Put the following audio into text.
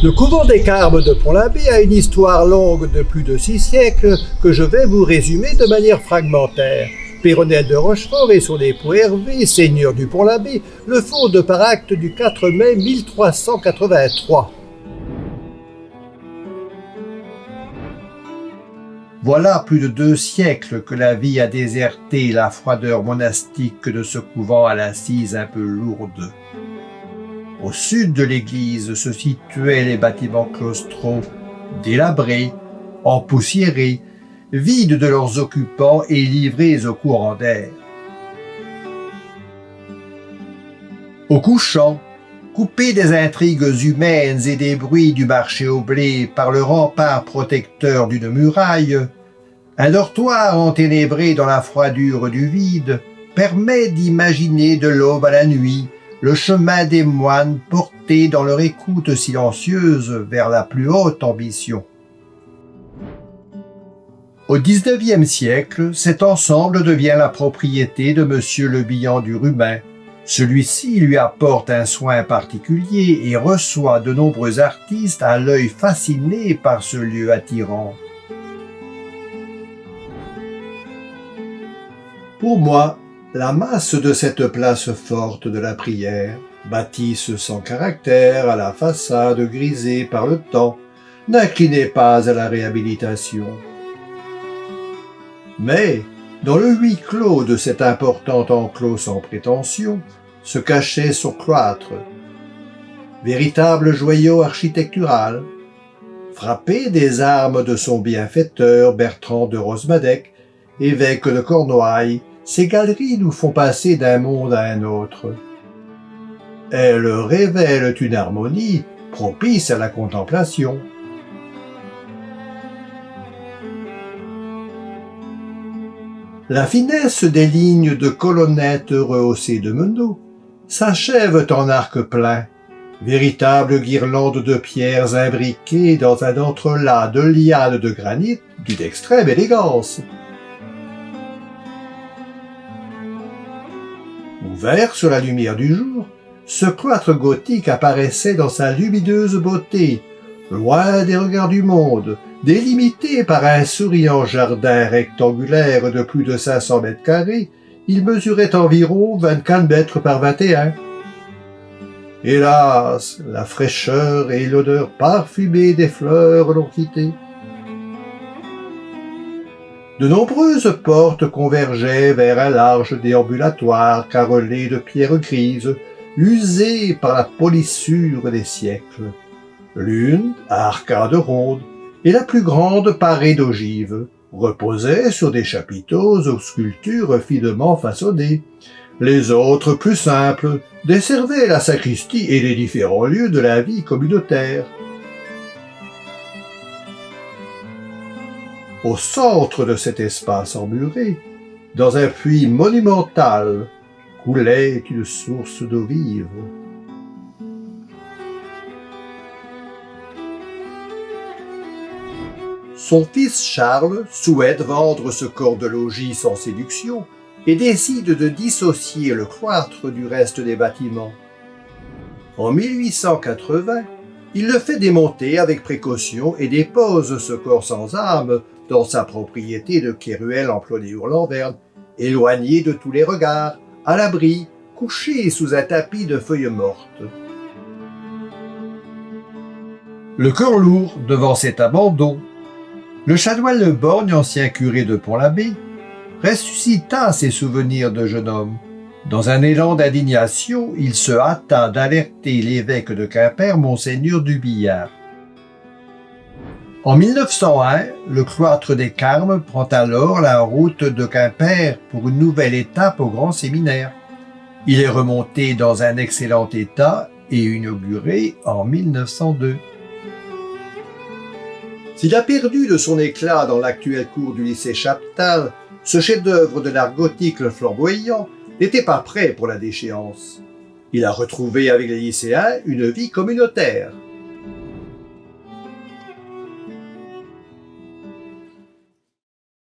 Le couvent des Carmes de Pont-l'Abbé a une histoire longue de plus de 6 siècles que je vais vous résumer de manière fragmentaire. Peyronel de Rochefort et son époux Hervé, seigneur du Pont-l'Abbé, le fondent par acte du 4 mai 1383. Voilà plus de 2 siècles que la vie a déserté la froideur monastique de ce couvent à l'assise un peu lourde. Au sud de l'église se situaient les bâtiments claustraux, délabrés, empoussiérés, vides de leurs occupants et livrés au courant d'air. Au couchant, coupés des intrigues humaines et des bruits du marché au blé par le rempart protecteur d'une muraille, un dortoir enténébré dans la froidure du vide permet d'imaginer de l'aube à la nuit le chemin des moines portés dans leur écoute silencieuse vers la plus haute ambition. Au XIXe siècle, cet ensemble devient la propriété de Monsieur Le Bihan du Rumain. Celui-ci lui apporte un soin particulier et reçoit de nombreux artistes à l'œil fasciné par ce lieu attirant. Pour moi, la masse de cette place forte de la prière, bâtisse sans caractère à la façade grisée par le temps, n'inclinait pas à la réhabilitation. Mais, dans le huis clos de cet important enclos sans prétention, se cachait son cloître, véritable joyau architectural. Frappé des armes de son bienfaiteur Bertrand de Rosmadec, évêque de Cornouailles, ces galeries nous font passer d'un monde à un autre. Elles révèlent une harmonie propice à la contemplation. La finesse des lignes de colonnettes rehaussées de meneaux s'achève en arc plein, véritable guirlande de pierres imbriquées dans un entrelac de lianes de granit d'une extrême élégance. Ouvert sur la lumière du jour, ce cloître gothique apparaissait dans sa lumineuse beauté, loin des regards du monde, délimité par un souriant jardin rectangulaire de plus de 500 mètres carrés. Il mesurait environ 24 mètres par 21. Hélas, la fraîcheur et l'odeur parfumée des fleurs l'ont quitté. De nombreuses portes convergeaient vers un large déambulatoire carrelé de pierres grises, usées par la polissure des siècles. L'une, à arcades rondes, et la plus grande parée d'ogives, reposait sur des chapiteaux aux sculptures finement façonnées. Les autres, plus simples, desservaient la sacristie et les différents lieux de la vie communautaire. Au centre de cet espace emmuré, dans un puits monumental, coulait une source d'eau vive. Son fils Charles souhaite vendre ce corps de logis sans séduction et décide de dissocier le cloître du reste des bâtiments. En 1880, il le fait démonter avec précaution et dépose ce corps sans âme dans sa propriété de Kéruel en Plonnéour-Lanverne, éloigné de tous les regards, à l'abri, couché sous un tapis de feuilles mortes. Le cœur lourd devant cet abandon, le chanoine Le Borgne, ancien curé de Pont-l'Abbé, ressuscita ses souvenirs de jeune homme. Dans un élan d'indignation, il se hâta d'alerter l'évêque de Quimper, Monseigneur du Billard. En 1901, le cloître des Carmes prend alors la route de Quimper pour une nouvelle étape au grand séminaire. Il est remonté dans un excellent état et inauguré en 1902. S'il a perdu de son éclat dans l'actuelle cour du lycée Chaptal, ce chef-d'œuvre de l'art gothique flamboyant n'était pas prêt pour la déchéance. Il a retrouvé avec les lycéens une vie communautaire.